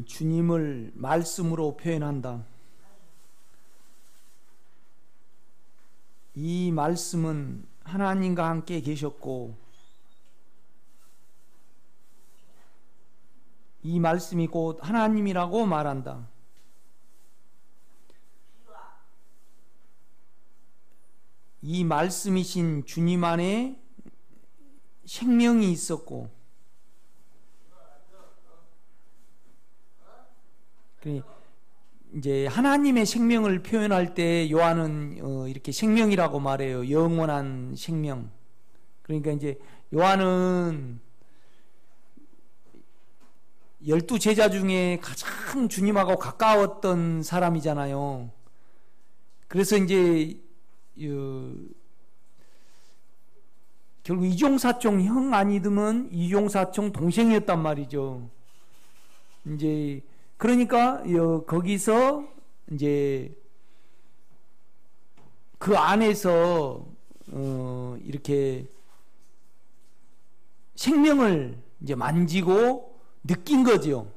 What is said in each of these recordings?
주님을 말씀으로 표현한다. 이 말씀은 하나님과 함께 계셨고 이 말씀이 곧 하나님이라고 말한다. 이 말씀이신 주님 안에 생명이 있었고 이제 하나님의 생명을 표현할 때 요한은 이렇게 생명이라고 말해요. 영원한 생명. 그러니까 이제 요한은 12 제자 중에 가장 주님하고 가까웠던 사람이잖아요. 그래서 이제 결국 이종사촌 형 아니드면 이종사촌 동생이었단 말이죠. 이제 그러니까 거기서 이제 그 안에서 이렇게 생명을 이제 만지고 느낀 거죠.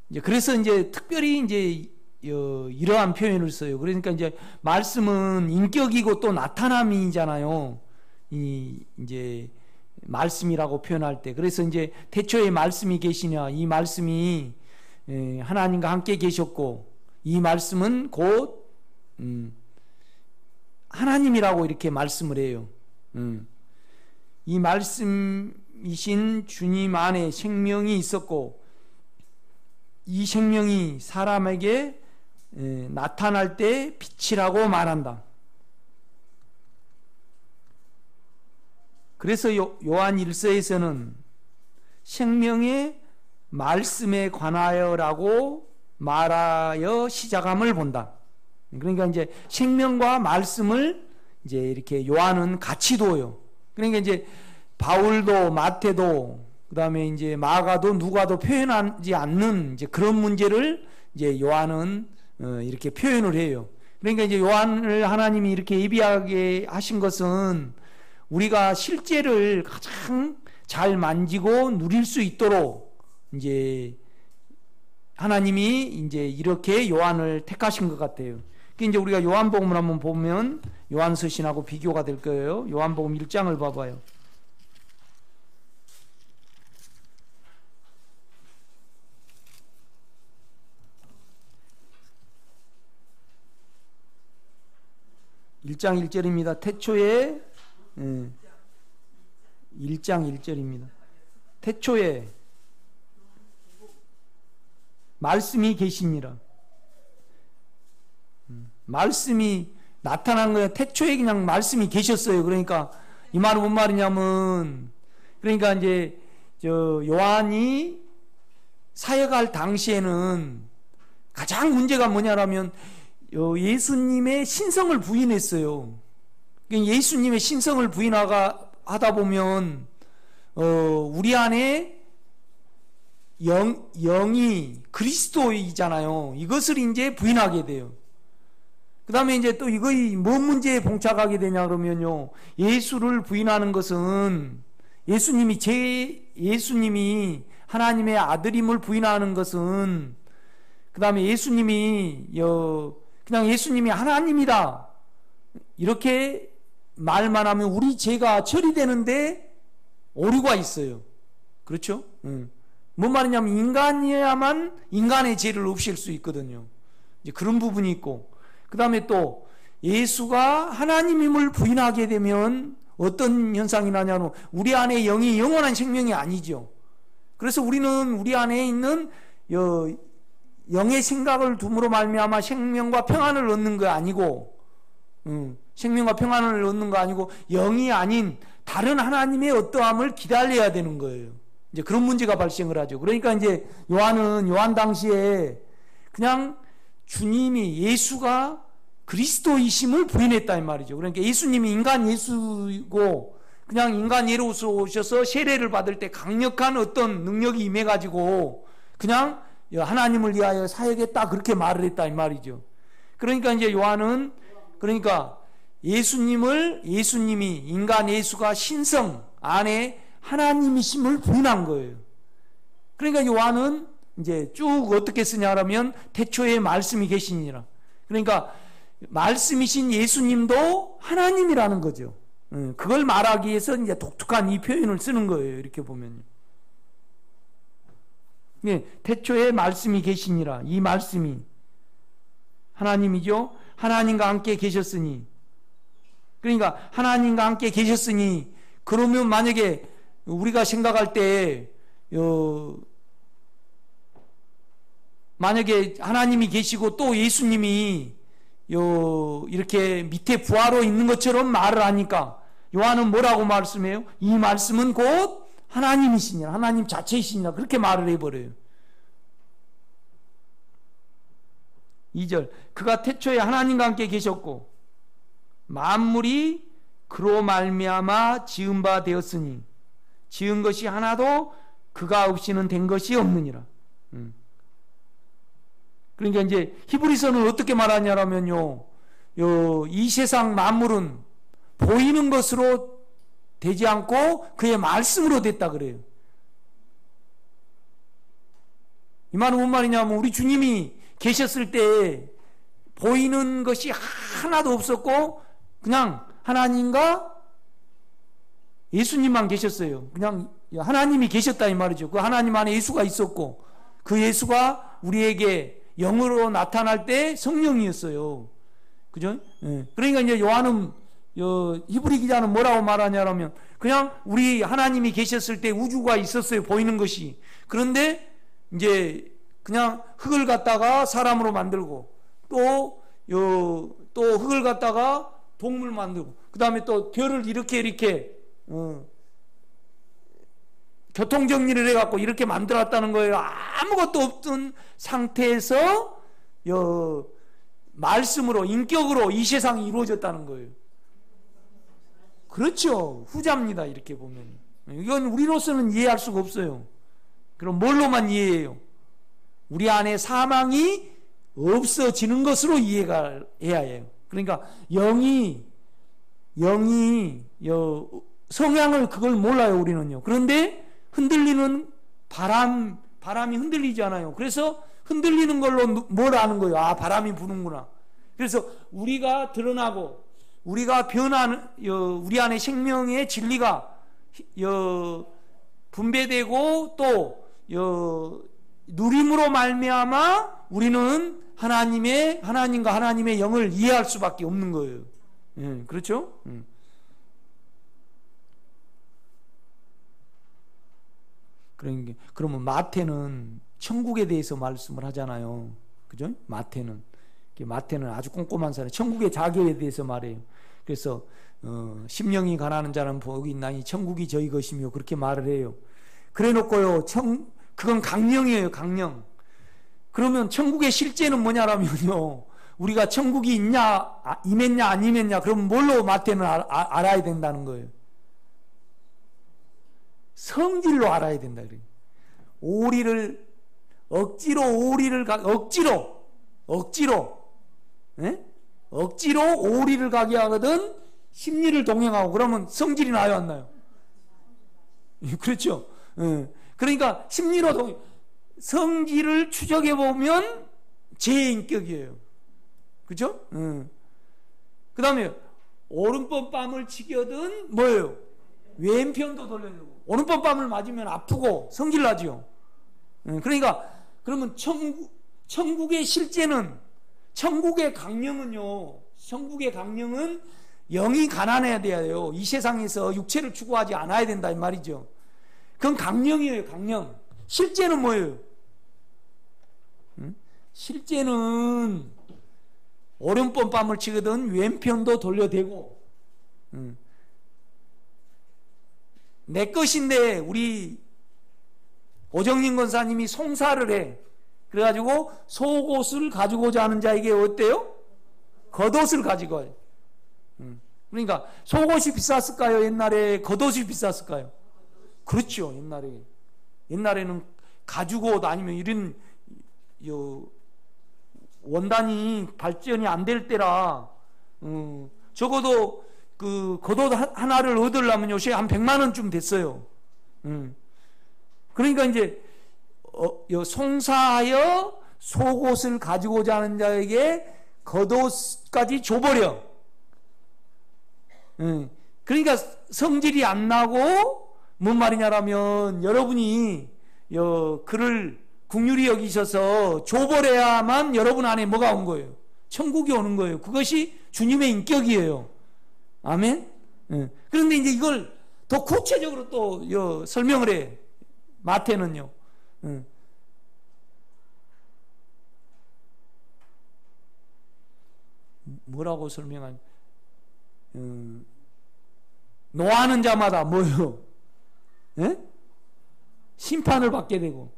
이제 그래서 이제 특별히 이제 이러한 표현을 써요. 그러니까 이제 말씀은 인격이고 또 나타남이잖아요. 이제 말씀이라고 표현할 때. 그래서 이제 태초에 말씀이 계시냐, 이 말씀이 하나님과 함께 계셨고 이 말씀은 곧 하나님이라고 이렇게 말씀을 해요. 이 말씀이신 주님 안에 생명이 있었고 이 생명이 사람에게 나타날 때 빛이라고 말한다. 그래서 요한 1서에서는 생명의 말씀에 관하여라고 말하여 시작함을 본다. 그러니까 이제 생명과 말씀을 이제 이렇게 요한은 같이 둬요. 그러니까 이제 바울도 마태도 그다음에 이제 마가도 누가도 표현하지 않는 이제 그런 문제를 이제 요한은 이렇게 표현을 해요. 그러니까 이제 요한을 하나님이 이렇게 예비하게 하신 것은 우리가 실제를 가장 잘 만지고 누릴 수 있도록 이제 하나님이 이제 이렇게 요한을 택하신 것 같아요. 이제 우리가 요한복음을 한번 보면 요한서신하고 비교가 될 거예요. 요한복음 1장을 봐봐요. (1장 1절입니다) 태초에 1장 1절입니다. 태초에 말씀이 계시니라. 말씀이 나타난 거예요. 태초에 그냥 말씀이 계셨어요. 그러니까 이 말은 뭔 말이냐면, 그러니까 이제 요한이 사역할 당시에는 가장 문제가 뭐냐라면 예수님의 신성을 부인했어요. 예수님의 신성을 부인하다 보면 우리 안에 영이 그리스도이잖아요. 이것을 이제 부인하게 돼요. 그 다음에 이제 또 이거이 뭔 문제에 봉착하게 되냐 그러면요, 예수를 부인하는 것은 예수님이 하나님의 아들임을 부인하는 것은, 그 다음에 예수님이 그냥 예수님이 하나님이다 이렇게 말만 하면 우리 죄가 처리되는데 오류가 있어요. 그렇죠? 뭔 말이냐면 인간이야만 인간의 죄를 없앨 수 있거든요. 이제 그런 부분이 있고, 그 다음에 또 예수가 하나님임을 부인하게 되면 어떤 현상이 나냐면 우리 안에 영이 영원한 생명이 아니죠. 그래서 우리는 우리 안에 있는 영의 생각을 둠으로 말미암아 생명과 평안을 얻는 거 아니고, 생명과 평안을 얻는 거 아니고 영이 아닌 다른 하나님의 어떠함을 기다려야 되는 거예요. 이제 그런 문제가 발생을 하죠. 그러니까 이제 요한 당시에 그냥 주님이, 예수가 그리스도이심을 부인했다 이 말이죠. 그러니까 예수님이 인간 예수고 그냥 인간 예로서 오셔서 세례를 받을 때 강력한 어떤 능력이 임해가지고 그냥 하나님을 위하여 사역했다 그렇게 말을 했다 이 말이죠. 그러니까 이제 요한은 그러니까 예수님이 인간 예수가 신성 안에 하나님이심을 부인한 거예요. 그러니까 요한은 이제 쭉 어떻게 쓰냐라면 태초에 말씀이 계시니라. 그러니까 말씀이신 예수님도 하나님이라는 거죠. 그걸 말하기 위해서 이제 독특한 이 표현을 쓰는 거예요. 이렇게 보면요. 네, 태초에 말씀이 계시니라. 이 말씀이 하나님이죠. 하나님과 함께 계셨으니. 그러니까 하나님과 함께 계셨으니, 그러면 만약에 우리가 생각할 때 만약에 하나님이 계시고 또 예수님이 이렇게 밑에 부하로 있는 것처럼 말을 하니까 요한은 뭐라고 말씀해요? 이 말씀은 곧 하나님이시니라, 하나님 자체이시니라, 그렇게 말을 해버려요. 2절, 그가 태초에 하나님과 함께 계셨고 만물이 그로 말미암아 지은 바 되었으니 지은 것이 하나도 그가 없이는 된 것이 없느니라. 그러니까 이제 히브리서는 어떻게 말하냐면요, 이 세상 만물은 보이는 것으로 되지 않고 그의 말씀으로 됐다 그래요. 이 말은 뭔 말이냐면, 우리 주님이 계셨을 때 보이는 것이 하나도 없었고 그냥 하나님과 예수님만 계셨어요. 그냥 하나님이 계셨다 이 말이죠. 그 하나님 안에 예수가 있었고 그 예수가 우리에게 영으로 나타날 때 성령이었어요. 그죠? 예. 그러니까 이제 요한은, 히브리 기자는 뭐라고 말하냐면, 그냥 우리 하나님이 계셨을 때 우주가 있었어요. 보이는 것이. 그런데 이제 그냥 흙을 갖다가 사람으로 만들고 또 흙을 갖다가 동물 만들고 그 다음에 또 별을 이렇게 교통정리를 해갖고 이렇게 만들었다는 거예요. 아무것도 없던 상태에서 말씀으로, 인격으로 이 세상이 이루어졌다는 거예요. 그렇죠. 후자입니다. 이렇게 보면. 이건 우리로서는 이해할 수가 없어요. 그럼 뭘로만 이해해요? 우리 안에 사망이 없어지는 것으로 이해가 해야 해요. 그러니까 영이 성향을 그걸 몰라요. 우리는요. 그런데 흔들리는 바람이 흔들리지 않아요. 그래서 흔들리는 걸로 뭘 아는 거예요? 아, 바람이 부는구나. 그래서 우리가 드러나고 우리가 변하는, 우리 안에 생명의 진리가 분배되고 또 누림으로 말미암아 우리는 하나님과 하나님의 영을 이해할 수밖에 없는 거예요. 예, 그렇죠? 그러면 마태는 천국에 대해서 말씀을 하잖아요. 그죠? 마태는 아주 꼼꼼한 사람, 천국의 자격에 대해서 말해요. 그래서 심령이 가난한 자는 복이 있나니 천국이 저희 것이며 그렇게 말을 해요. 그래 놓고요, 그건 강령이에요. 강령. 그러면 천국의 실제는 뭐냐라면요, 우리가 천국이 임했냐 안 임했냐, 그럼 뭘로 마태는 알아야 된다는 거예요? 성질로 알아야 된다 그래요. 억지로 오리를 가게 하거든 심리를 동행하고, 그러면 성질이 나요 안 나요? 그렇죠. 그러니까 심리로 성질을 추적해 보면 제 인격이에요. 그렇죠? 그 다음에 오른편 뺨을 치거든 뭐예요? 왼편도 돌려주고. 오른편 뺨을 맞으면 아프고 성질 나죠. 그러니까 그러면 천국의 실제는, 천국의 강령은요, 천국의 강령은 영이 가난해야 돼요. 이 세상에서 육체를 추구하지 않아야 된다 이 말이죠. 그건 강령이에요. 강령. 실제는 뭐예요? 실제는 오른편 뺨을 치거든 왼편도 돌려대고, 내 것인데 우리 오정린 권사님이 송사를 해. 그래가지고 속옷을 가지고자 하는 자에게 어때요? 겉옷을 가지고 와요. 그러니까 속옷이 비쌌을까요? 옛날에 겉옷이 비쌌을까요? 그렇죠. 옛날에는 가죽옷 아니면 이런 원단이 발전이 안 될 때라 적어도 그 겉옷 하나를 얻으려면 요새 한 100만 원쯤 됐어요. 그러니까 이제 송사하여 속옷을 가지고자 하는 자에게 겉옷까지 줘버려. 그러니까 성질이 안 나고 뭔 말이냐라면 여러분이 그를 긍휼히 여기셔서 줘버려야만 여러분 안에 뭐가 온 거예요? 천국이 오는 거예요. 그것이 주님의 인격이에요. 아멘? 그런데 이제 이걸 더 구체적으로 또 설명을 해. 마태는요. 뭐라고 설명하냐? 노하는 자마다 뭐요? 예? 심판을 받게 되고,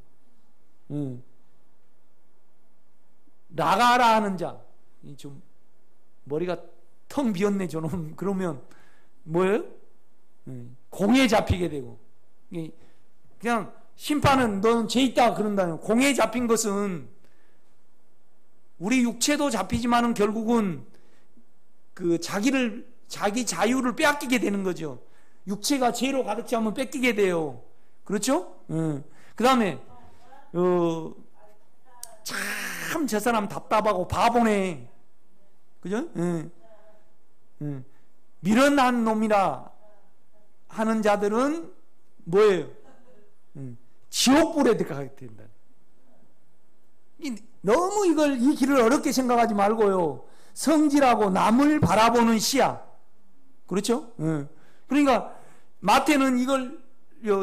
나가라 하는 자, 좀 머리가 텅 비었네 저놈. 그러면 뭐예요? 공에 잡히게 되고, 그냥 심판은 너는 죄 있다 그런다면, 공에 잡힌 것은 우리 육체도 잡히지만은 결국은 그 자기 자유를 빼앗기게 되는 거죠. 육체가 죄로 가득 차면 뺏기게 돼요. 그렇죠? 그 다음에 참 저 사람 답답하고 바보네. 그죠? 미련한 놈이라 하는 자들은 뭐예요? 지옥불에 들어가게 된다. 너무 이 길을 어렵게 생각하지 말고요. 성질하고 남을 바라보는 시야. 그렇죠? 그러니까 마태는 이걸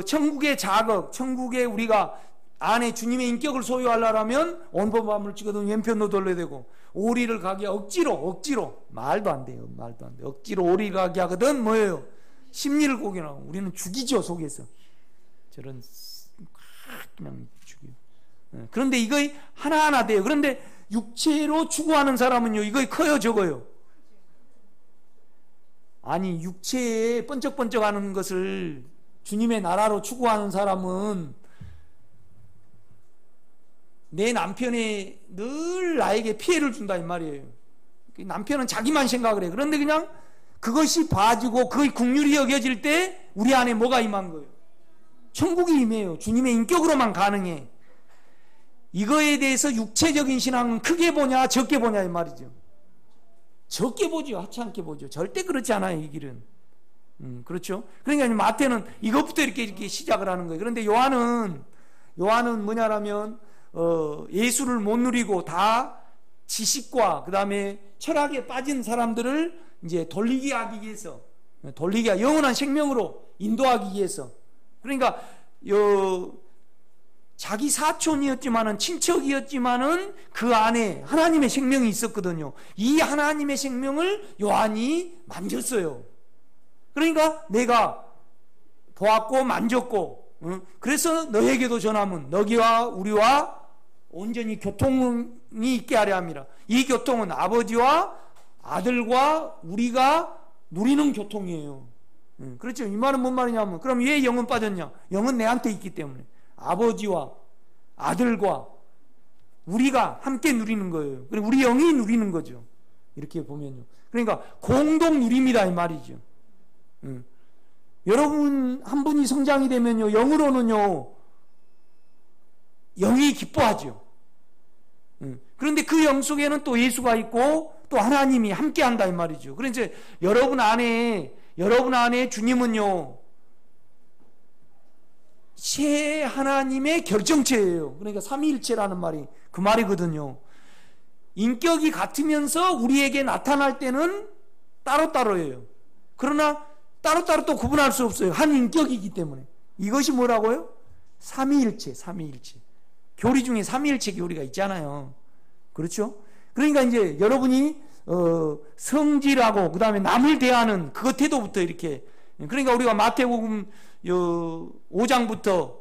천국의 자극, 천국에 우리가 안에 주님의 인격을 소유하려면 온몸을 찍어도 왼편도 돌려야 되고, 오리를 가게 억지로 말도 안 돼요. 말도 안 돼. 억지로 오리를 가게 하거든 뭐예요? 심리를 고견하고 우리는 죽이죠. 속에서 저런 그냥 죽여. 그런데 이거 하나하나 돼요. 그런데 육체로 추구하는 사람은요, 이거 커요 적어요? 아니, 육체에 번쩍번쩍하는 것을 주님의 나라로 추구하는 사람은 내 남편이 늘 나에게 피해를 준다 이 말이에요. 남편은 자기만 생각을 해. 그런데 그냥 그것이 봐지고 그의 긍휼이 여겨질 때 우리 안에 뭐가 임한 거예요? 천국이 임해요. 주님의 인격으로만 가능해. 이거에 대해서 육체적인 신앙은 크게 보냐 적게 보냐 이 말이죠. 적게 보죠. 하찮게 보죠. 절대 그렇지 않아요. 이 길은. 그렇죠. 그러니까 마태는 이것부터 이렇게 시작을 하는 거예요. 그런데 요한은 뭐냐라면 예수를 못 누리고 다 지식과 그 다음에 철학에 빠진 사람들을 이제 돌리게 하기 위해서, 영원한 생명으로 인도하기 위해서. 그러니까 자기 사촌이었지만은, 친척이었지만은 그 안에 하나님의 생명이 있었거든요. 이 하나님의 생명을 요한이 만졌어요. 그러니까 내가 보았고 만졌고, 그래서 너에게도 전하면 너희와 우리와 온전히 교통이 있게 하려 함이라. 이 교통은 아버지와 아들과 우리가 누리는 교통이에요. 그렇죠. 이 말은 뭔 말이냐면, 그럼 왜 영은 빠졌냐? 영은 내한테 있기 때문에 아버지와 아들과 우리가 함께 누리는 거예요. 그리고 우리 영이 누리는 거죠. 이렇게 보면요. 그러니까 공동 누립니다 이 말이죠. 여러분 한 분이 성장이 되면요, 영으로는요 영이 기뻐하죠. 그런데 그 영 속에는 또 예수가 있고 또 하나님이 함께 한다 이 말이죠. 그래서 이제 여러분 안에 주님은요 새 하나님의 결정체예요. 그러니까 삼위일체라는 말이 그 말이거든요. 인격이 같으면서 우리에게 나타날 때는 따로따로예요. 그러나 따로따로 또 구분할 수 없어요. 한 인격이기 때문에. 이것이 뭐라고요? 삼위일체. 교리 중에 삼위일체 교리가 있잖아요. 그렇죠? 그러니까 이제 여러분이 성질하고 그 다음에 남을 대하는 그것 태도부터 이렇게, 그러니까 우리가 마태복음 5장부터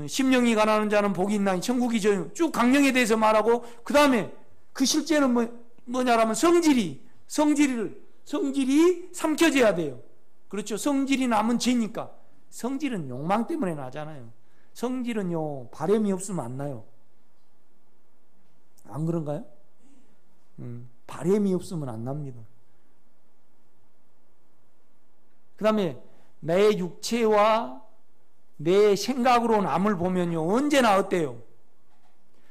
심령이 가난한 자는 복이 있나니 천국이 저요 쭉 강령에 대해서 말하고, 그 다음에 그 실제는 뭐냐라면 성질이 삼켜져야 돼요. 그렇죠? 성질이 남은 죄니까. 성질은 욕망 때문에 나잖아요. 성질은요 바램이 없으면 안 나요. 안 그런가요? 바램이 없으면 안 납니다. 그 다음에 내 육체와 내 생각으로 남을 보면요 언제나 어때요?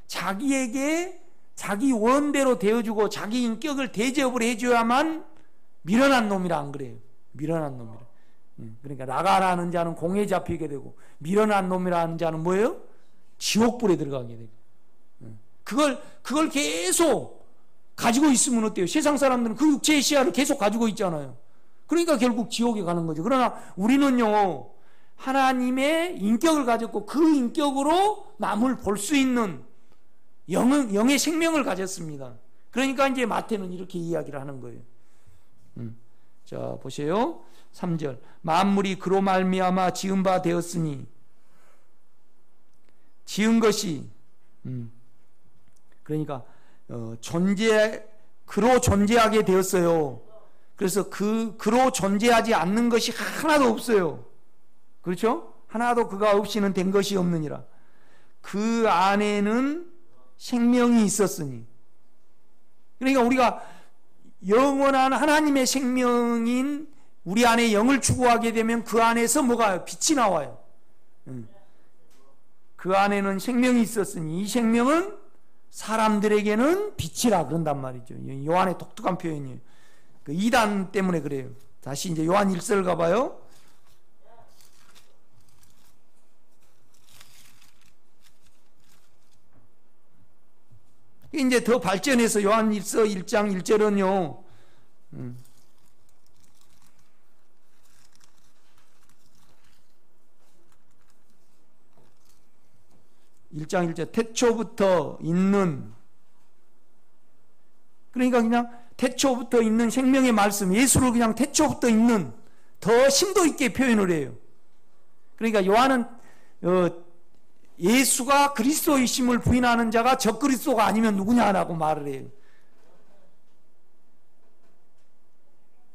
자기에게 자기 원대로 되어주고 자기 인격을 대접을 해줘야만 미련한 놈이라 안 그래요. 미련한 놈이라. 그러니까 나가라는 자는 공에 잡히게 되고 미련한 놈이라는 자는 뭐예요? 지옥불에 들어가게 되고. 그걸 계속 가지고 있으면 어때요? 세상 사람들은 그 육체의 시야를 계속 가지고 있잖아요. 그러니까 결국 지옥에 가는 거죠. 그러나 우리는요, 하나님의 인격을 가졌고 그 인격으로 남을 볼 수 있는 영의 생명을 가졌습니다. 그러니까 이제 마태는 이렇게 이야기를 하는 거예요. 자, 보세요. 3절. 만물이 그로 말미암아 지은 바 되었으니, 지은 것이 그러니까 그로 존재하게 되었어요. 그래서 그로 존재하지 않는 것이 하나도 없어요. 그렇죠? 하나도 그가 없이는 된 것이 없느니라. 그 안에는 생명이 있었으니. 그러니까 우리가 영원한 하나님의 생명인 우리 안에 영을 추구하게 되면 그 안에서 뭐가 빛이 나와요. 그 안에는 생명이 있었으니 이 생명은 사람들에게는 빛이라 그런단 말이죠. 요한의 독특한 표현이에요. 그 이단 때문에 그래요. 다시 이제 요한 1설 가봐요. 이제 더 발전해서 요한 1서 1장 1절은요. 1장 1절 태초부터 있는, 그러니까 그냥 태초부터 있는 생명의 말씀, 예수를 그냥 태초부터 있는, 더 심도 있게 표현을 해요. 그러니까 요한은 예수가 그리스도이심을 부인하는 자가 적그리스도가 아니면 누구냐라고 말을 해요.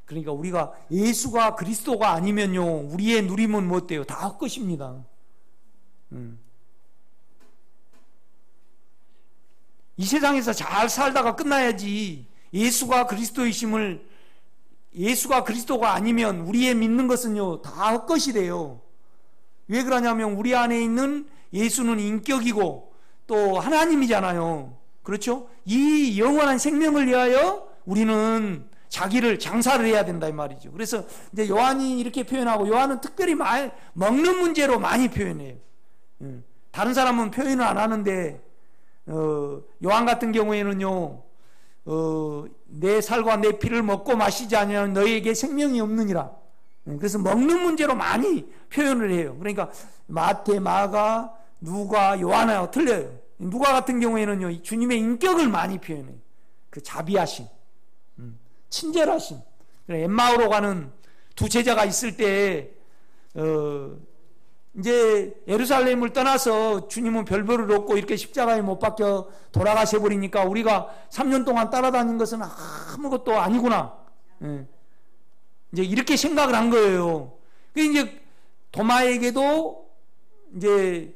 그러니까 우리가 예수가 그리스도가 아니면요, 우리의 누림은 뭐 어때요? 다 헛것입니다. 이 세상에서 잘 살다가 끝나야지. 예수가 그리스도가 아니면 우리의 믿는 것은요, 다 헛것이래요. 왜 그러냐면 우리 안에 있는 예수는 인격이고 또 하나님이잖아요. 그렇죠? 이 영원한 생명을 위하여 우리는 자기를 장사를 해야 된다 이 말이죠. 그래서 이제 요한이 이렇게 표현하고, 요한은 특별히 먹는 문제로 많이 표현해요. 다른 사람은 표현을 안 하는데 요한 같은 경우에는요, 내 살과 내 피를 먹고 마시지 않으면 너희에게 생명이 없느니라. 그래서 먹는 문제로 많이 표현을 해요. 그러니까 마태, 마가, 누가, 요한하고 틀려요. 누가 같은 경우에는요, 주님의 인격을 많이 표현해요. 그 자비하심, 친절하심. 엠마오로 가는 두 제자가 있을 때 이제 예루살렘을 떠나서 주님은 별별을 얻고 이렇게 십자가에 못 박혀 돌아가셔 버리니까 우리가 3년 동안 따라다닌 것은 아무것도 아니구나. 이제 이렇게 생각을 한 거예요. 이제 도마에게도 이제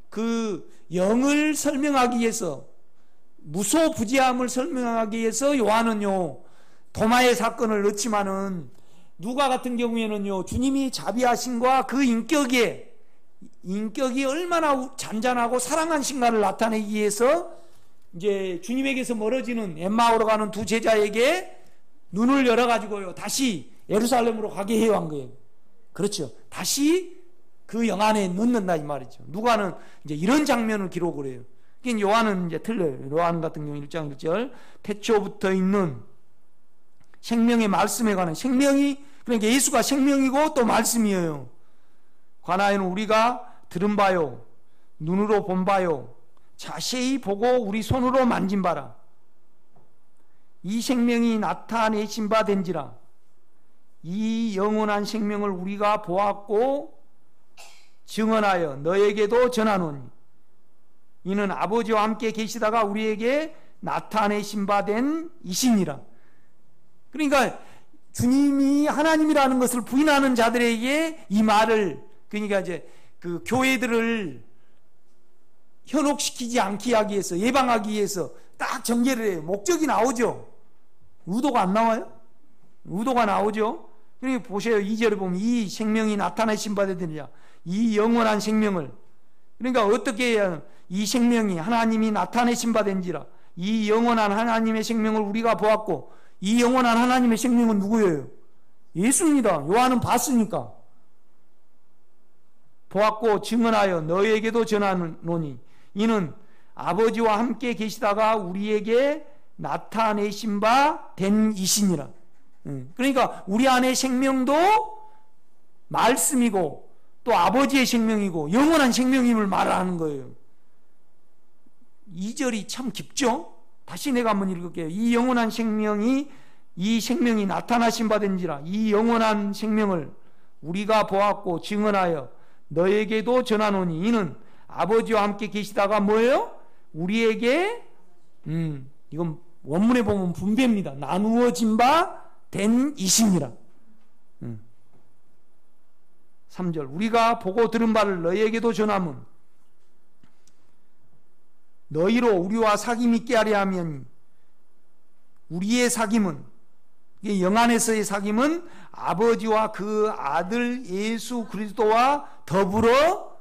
그 영을 설명하기 위해서, 무소부지함을 설명하기 위해서 요한은요, 도마의 사건을 넣지만은 누가 같은 경우에는요, 주님이 자비하심과 그 인격이 얼마나 잔잔하고 사랑하신가를 나타내기 위해서 이제 주님에게서 멀어지는 엠마오로 가는 두 제자에게 눈을 열어가지고요, 다시 예루살렘으로 가게 해한 거예요. 그렇죠. 다시 그 영 안에 넣는다 이 말이죠. 누가는 이제 이런 장면을 기록을 해요. 요한은 이제 틀려요. 요한 같은 경우 1장 1절 태초부터 있는 생명의 말씀에 관한, 생명이 그러니까 예수가 생명이고 또 말씀이에요. 관하여는 우리가 들은 바요, 눈으로 본 바요, 자세히 보고 우리 손으로 만진 바라. 이 생명이 나타내신 바 된지라. 이 영원한 생명을 우리가 보았고 증언하여 너에게도 전하노니 이는 아버지와 함께 계시다가 우리에게 나타내신 바 된 이시니라. 그러니까 주님이 하나님이라는 것을 부인하는 자들에게 이 말을, 그러니까 이제 그 교회들을 현혹시키지 않게 하기 위해서, 예방하기 위해서 딱 전개를 해요. 목적이 나오죠. 의도가 안 나와요? 의도가 나오죠. 그러니까 보세요. 2절에 보면 이 생명이 나타내신 바 되느냐, 이 영원한 생명을. 그러니까 어떻게 해야, 이 생명이 하나님이 나타내신 바 된지라. 이 영원한 하나님의 생명을 우리가 보았고, 이 영원한 하나님의 생명은 누구예요? 예수입니다. 요한은 봤으니까. 보았고 증언하여 너희에게도 전하노니 이는 아버지와 함께 계시다가 우리에게 나타내신 바 된 이시니라. 그러니까 우리 안에 생명도 말씀이고 또 아버지의 생명이고 영원한 생명임을 말하는 거예요. 2절이 참 깊죠? 다시 내가 한번 읽을게요. 이 영원한 생명이, 이 생명이 나타나신 바 된지라. 이 영원한 생명을 우리가 보았고 증언하여 너에게도 전하노니 이는 아버지와 함께 계시다가 뭐예요? 우리에게 이건 원문에 보면 분배입니다. 나누어진 바 된 이시니라. 3절 우리가 보고 들은 바를 너희에게도 전함은 너희로 우리와 사귐 있게 하려 하면, 우리의 사귐은, 영안에서의 사귐은 아버지와 그 아들 예수 그리스도와 더불어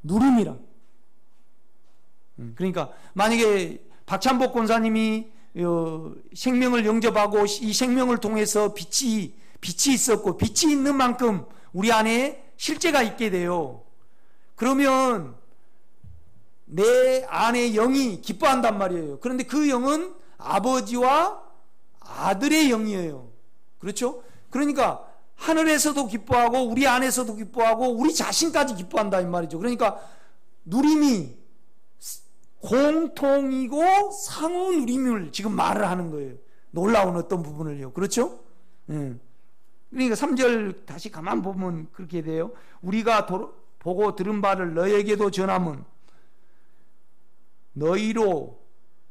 누림이라. 그러니까 만약에 박찬복 권사님이 생명을 영접하고 이 생명을 통해서 빛이 있었고 빛이 있는 만큼 우리 안에 실제가 있게 돼요. 그러면 내 안에 영이 기뻐한단 말이에요. 그런데 그 영은 아버지와 아들의 영이에요. 그렇죠? 그러니까 하늘에서도 기뻐하고 우리 안에서도 기뻐하고 우리 자신까지 기뻐한다 이 말이죠. 그러니까 누림이 공통이고 상호 누림을 지금 말을 하는 거예요. 놀라운 어떤 부분을요. 그렇죠? 그러니까 3절 다시 가만 보면 그렇게 돼요. 우리가 보고 들은 바를 너에게도 전함은 너희로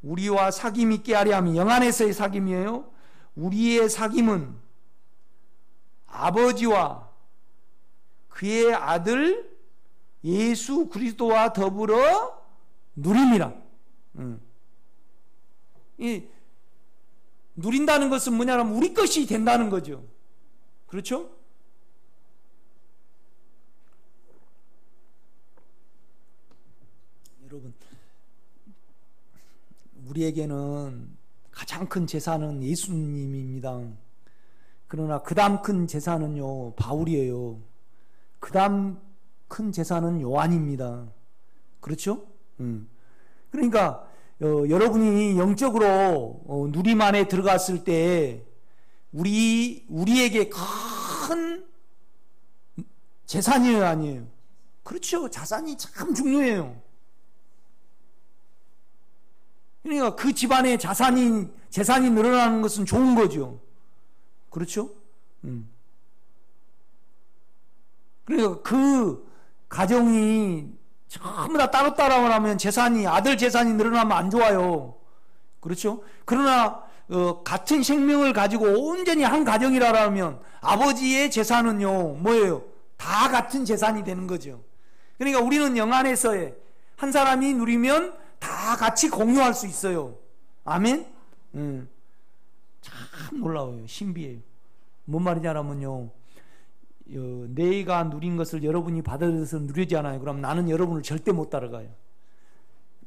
우리와 사귐 있게 하려 하면, 영안에서의 사귐이에요. 우리의 사귐은 아버지와 그의 아들 예수 그리스도와 더불어 누림이라. 이 누린다는 것은 뭐냐면 우리 것이 된다는 거죠. 그렇죠? 여러분, 우리에게는 가장 큰 재산은 예수님입니다. 그러나 그 다음 큰 재산은요 바울이에요. 그 다음 큰 재산은 요한입니다. 그렇죠? 그러니까 여러분이 영적으로 누림 안에 들어갔을 때 우리에게 큰 재산이에요, 아니에요? 그렇죠. 자산이 참 중요해요. 그러니까 그 집안의 재산이 늘어나는 것은 좋은 거죠. 그렇죠? 그러니까 그 가정이 전부 다 따로따로 하면 아들 재산이 늘어나면 안 좋아요. 그렇죠? 그러나 같은 생명을 가지고 온전히 한 가정이라면 아버지의 재산은요 뭐예요? 다 같은 재산이 되는 거죠. 그러니까 우리는 영안에서의 한 사람이 누리면 다 같이 공유할 수 있어요. 아멘? 참 놀라워요. 신비해요. 뭔 말이냐면요, 내가 누린 것을 여러분이 받아들여서 누리잖아요. 그럼 나는 여러분을 절대 못 따라가요.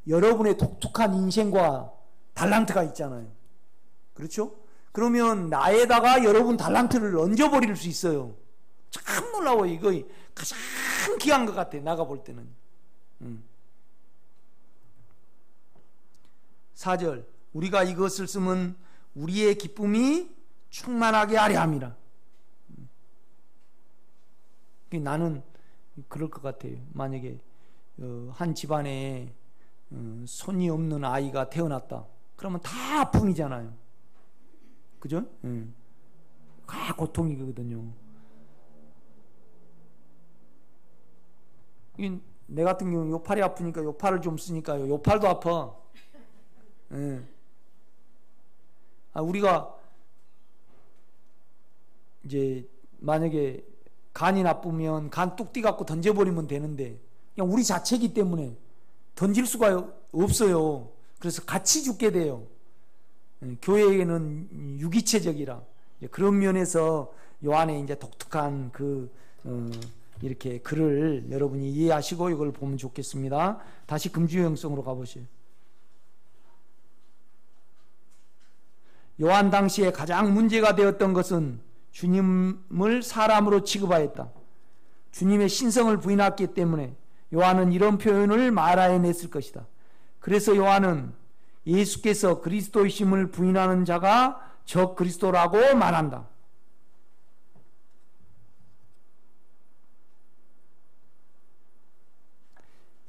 여러분의 독특한 인생과 달란트가 있잖아요. 그렇죠? 그러면 나에다가 여러분 달란트를 얹어버릴 수 있어요. 참 놀라워요. 이거 가장 귀한 것 같아요. 나가 볼 때는. 4절 우리가 이것을 쓰면 우리의 기쁨이 충만하게 하려 함이라. 나는 그럴 것 같아요. 만약에 한 집안에 손이 없는 아이가 태어났다. 그러면 다 아픔이잖아요. 그죠? 다 고통이거든요. 내 같은 경우는 요팔이 아프니까 요팔을 좀 쓰니까요. 요팔도 아파. 우리가 이제 만약에 간이 나쁘면 간 뚝띠 갖고 던져버리면 되는데 그냥 우리 자체이기 때문에 던질 수가 없어요. 그래서 같이 죽게 돼요. 교회에는 유기체적이라 그런 면에서 요 안에 이제 독특한 그 이렇게 글을 여러분이 이해하시고 이걸 보면 좋겠습니다. 다시 금주형성으로 가보시죠. 요한 당시에 가장 문제가 되었던 것은 주님을 사람으로 취급하였다. 주님의 신성을 부인했기 때문에 요한은 이런 표현을 말하여냈을 것이다. 그래서 요한은 예수께서 그리스도이심을 부인하는 자가 적 그리스도라고 말한다.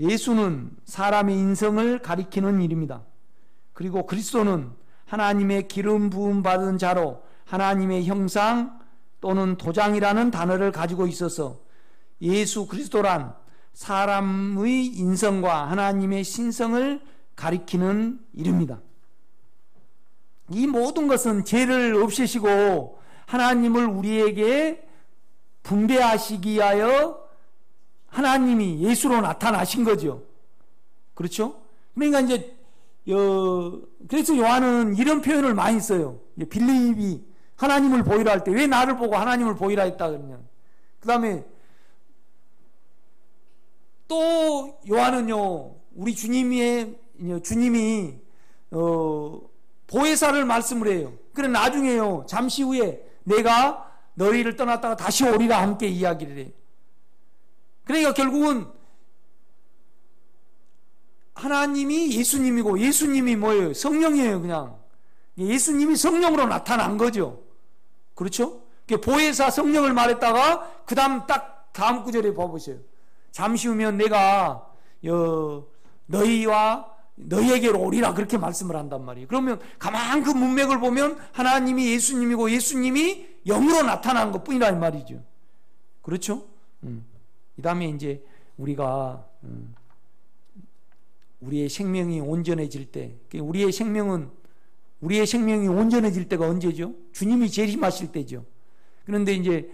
예수는 사람의 인성을 가리키는 일입니다. 그리고 그리스도는 하나님의 기름 부음 받은 자로 하나님의 형상 또는 도장이라는 단어를 가지고 있어서 예수 그리스도란 사람의 인성과 하나님의 신성을 가리키는 이름입니다. 이 모든 것은 죄를 없애시고 하나님을 우리에게 분배하시기 위하여 하나님이 예수로 나타나신 거죠. 그렇죠? 그러니까 이제 그래서 요한은 이런 표현을 많이 써요. 빌립이 하나님을 보이라 할 때 왜 나를 보고 하나님을 보이라 했다 그러냐. 그 다음에 또 요한은요, 우리 주님이 보혜사를 말씀을 해요. 그래 나중에요, 잠시 후에 내가 너희를 떠났다가 다시 오리라 함께 이야기를 해요. 그러니까 결국은 하나님이 예수님이고 예수님이 뭐예요? 성령이에요. 그냥 예수님이 성령으로 나타난 거죠. 그렇죠? 보혜사 성령을 말했다가 그 다음 딱 다음 구절에 봐보세요. 잠시 후면 내가 너희에게로 오리라 그렇게 말씀을 한단 말이에요. 그러면 가만 그 문맥을 보면 하나님이 예수님이고 예수님이 영으로 나타난 것 뿐이란 말이죠. 그렇죠? 그 다음에 이제 우리가 우리의 생명이 온전해질 때, 우리의 생명이 온전해질 때가 언제죠? 주님이 재림하실 때죠. 그런데 이제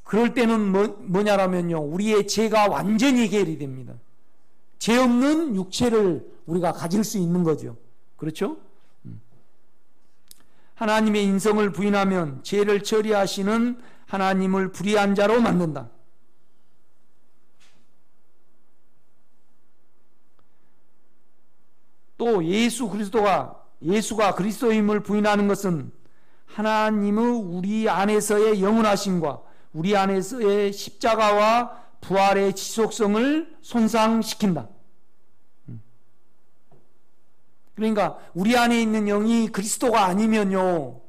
그럴 때는 뭐냐라면요, 우리의 죄가 완전히 해결이 됩니다. 죄 없는 육체를 우리가 가질 수 있는 거죠. 그렇죠? 하나님의 인성을 부인하면 죄를 처리하시는 하나님을 불의한 자로 만든다. 또 예수가 그리스도임을 부인하는 것은 하나님의 우리 안에서의 영원하심과 우리 안에서의 십자가와 부활의 지속성을 손상시킨다. 그러니까 우리 안에 있는 영이 그리스도가 아니면요,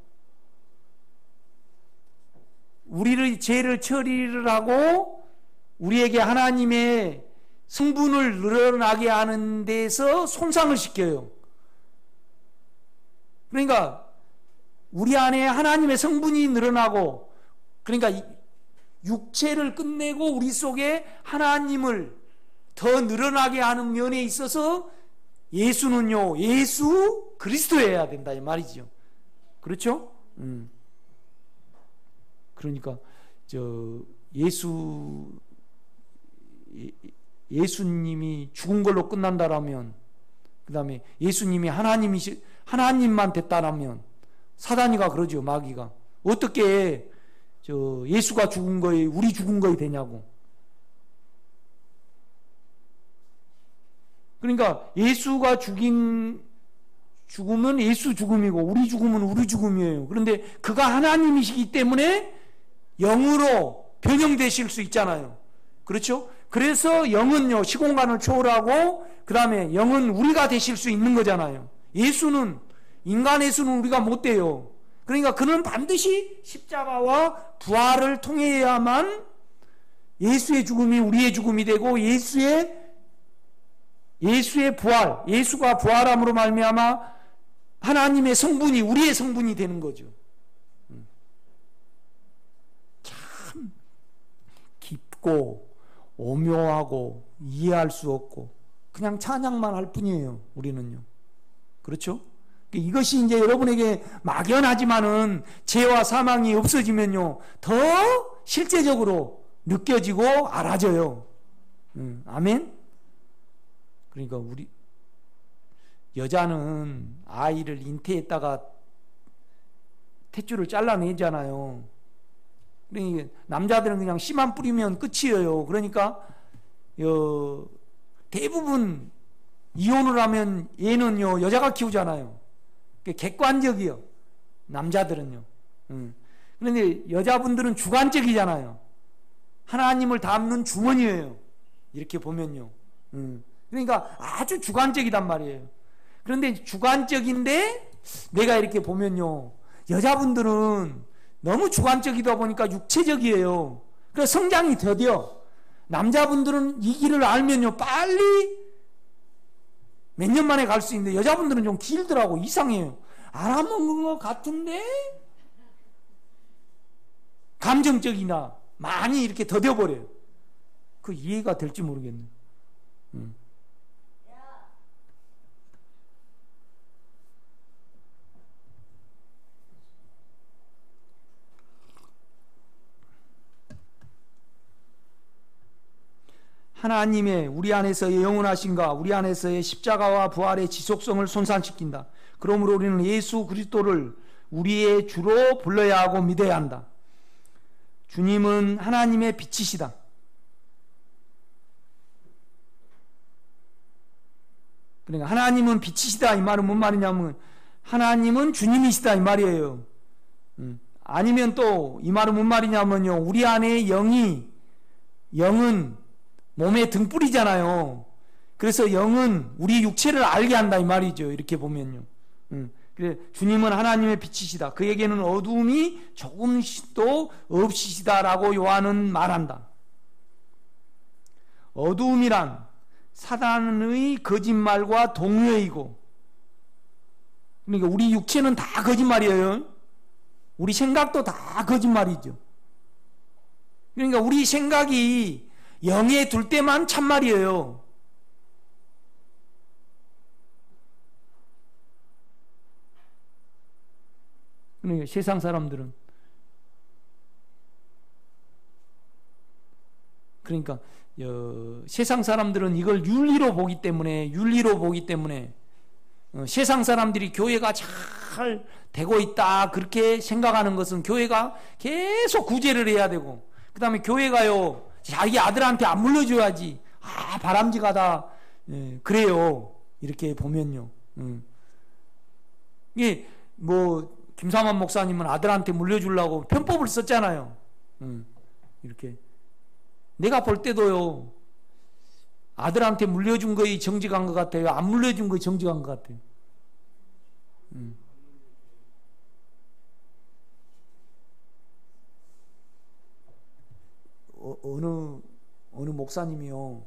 우리의 죄를 처리를 하고 우리에게 하나님의 성분을 늘어나게 하는 데서 손상을 시켜요. 그러니까 우리 안에 하나님의 성분이 늘어나고, 그러니까 육체를 끝내고 우리 속에 하나님을 더 늘어나게 하는 면에 있어서 예수는요, 예수 그리스도여야 된다 이 말이죠. 그렇죠? 그러니까 예수님이 죽은 걸로 끝난다라면, 그 다음에 예수님이 하나님만 됐다라면, 사단이가 그러죠, 마귀가. 어떻게 예수가 죽은 거에 우리 죽은 거에 되냐고. 그러니까 예수가 죽으면 예수 죽음이고 우리 죽음은 우리 죽음이에요. 그런데 그가 하나님이시기 때문에 영으로 변형되실 수 있잖아요. 그렇죠? 그래서 영은요, 시공간을 초월하고 그 다음에 영은 우리가 되실 수 있는 거잖아요. 인간 예수는 우리가 못 돼요. 그러니까 그는 반드시 십자가와 부활을 통해야만 예수의 죽음이 우리의 죽음이 되고 예수의 부활, 예수가 부활함으로 말미암아 하나님의 성분이 우리의 성분이 되는 거죠. 참 깊고 오묘하고 이해할 수 없고 그냥 찬양만 할 뿐이에요, 우리는요. 그렇죠? 이것이 이제 여러분에게 막연하지만은 죄와 사망이 없어지면요, 더 실제적으로 느껴지고 알아져요. 아멘? 그러니까 우리 여자는 아이를 잉태했다가 탯줄을 잘라내잖아요. 그러니까 남자들은 그냥 씨만 뿌리면 끝이에요. 그러니까 대부분 이혼을 하면 얘는요 여자가 키우잖아요. 객관적이요. 남자들은요. 그런데 여자분들은 주관적이잖아요. 하나님을 담는 주머니예요. 이렇게 보면요. 그러니까 아주 주관적이단 말이에요. 그런데 주관적인데 내가 이렇게 보면요. 여자분들은 너무 주관적이다 보니까 육체적이에요. 그래서 성장이 더뎌. 남자분들은 이 길을 알면요. 빨리 몇 년 만에 갈 수 있는데 여자분들은 좀 길더라고. 이상해요. 알아먹은 것 같은데 감정적이나 많이 이렇게 더뎌버려요. 그 이해가 될지 모르겠네요. 하나님의 우리 안에서의 영원하신가 우리 안에서의 십자가와 부활의 지속성을 손상시킨다. 그러므로 우리는 예수 그리스도를 우리의 주로 불러야 하고 믿어야 한다. 주님은 하나님의 빛이시다. 그러니까 하나님은 빛이시다 이 말은 뭔 말이냐면 하나님은 주님이시다 이 말이에요. 아니면 또 이 말은 뭔 말이냐면요. 우리 안에 영은 몸의 등불이잖아요. 그래서 영은 우리 육체를 알게 한다 이 말이죠. 이렇게 보면요. 그래 주님은 하나님의 빛이시다. 그에게는 어두움이 조금씩도 없으시다라고 요한은 말한다. 어두움이란 사단의 거짓말과 동료이고, 그러니까 우리 육체는 다 거짓말이에요. 우리 생각도 다 거짓말이죠. 그러니까 우리 생각이 영에 둘 때만 참말이에요. 그러니까 세상 사람들은 세상 사람들은 이걸 윤리로 보기 때문에 세상 사람들이 교회가 잘 되고 있다 그렇게 생각하는 것은 교회가 계속 구제를 해야 되고, 그 다음에 교회가요 자기 아들한테 안 물려줘야지 바람직하다 그래요. 이렇게 보면요. 이게 뭐 김삼환 목사님은 아들한테 물려주려고 편법을 썼잖아요. 이렇게 내가 볼 때도요 아들한테 물려준 거에 정직한 것 같아요? 안 물려준 거에 정직한 것 같아요? 어느 목사님이요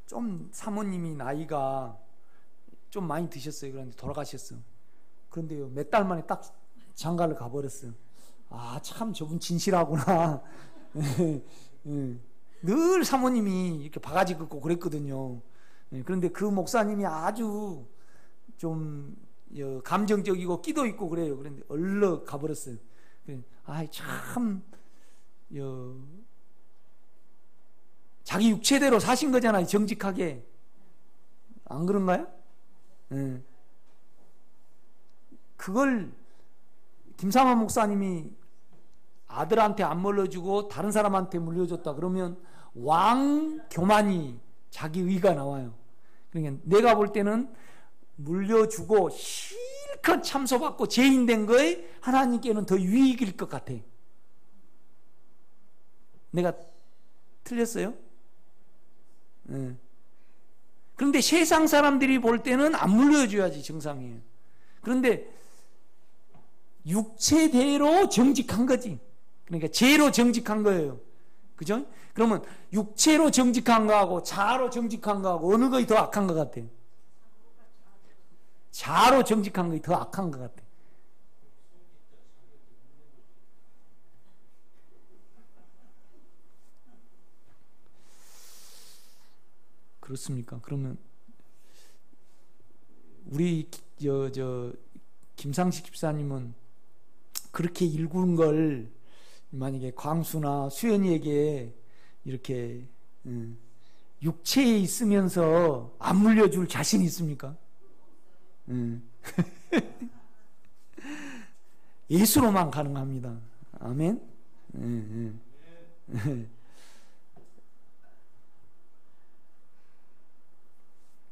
좀 사모님이 나이가 좀 많이 드셨어요. 그런데 돌아가셨어요. 그런데요 몇 달 만에 딱 장가를 가버렸어요. 참 저분 진실하구나. 늘 사모님이 이렇게 바가지 긋고 그랬거든요. 그런데 그 목사님이 아주 좀 감정적이고 끼도 있고 그래요. 그런데 얼른 가버렸어요. 참 자기 육체대로 사신 거잖아요. 정직하게. 안 그런가요? 그걸 김삼환 목사님이 아들한테 안 물려주고 다른 사람한테 물려줬다 그러면 왕교만이 자기 의가 나와요. 그러니까 내가 볼 때는 물려주고 실컷 참소받고 죄인된 거에 하나님께는 더 유익일 것 같아. 내가 틀렸어요? 그런데 세상 사람들이 볼 때는 안 물려줘야지 정상이에요. 그런데 육체대로 정직한 거지. 그러니까 죄로 정직한 거예요. 그죠? 그러면 육체로 정직한 거하고 자로 정직한 거하고 어느 것이 더 악한 것 같아요? 자로 정직한 것이 더 악한 것 같아요. 그렇습니까? 그러면 우리 김상식 집사님은 그렇게 일군 걸 만약에 광수나 수연이에게 이렇게 육체에 있으면서 안 물려줄 자신이 있습니까? 예수로만 가능합니다. 아멘. 예, 예.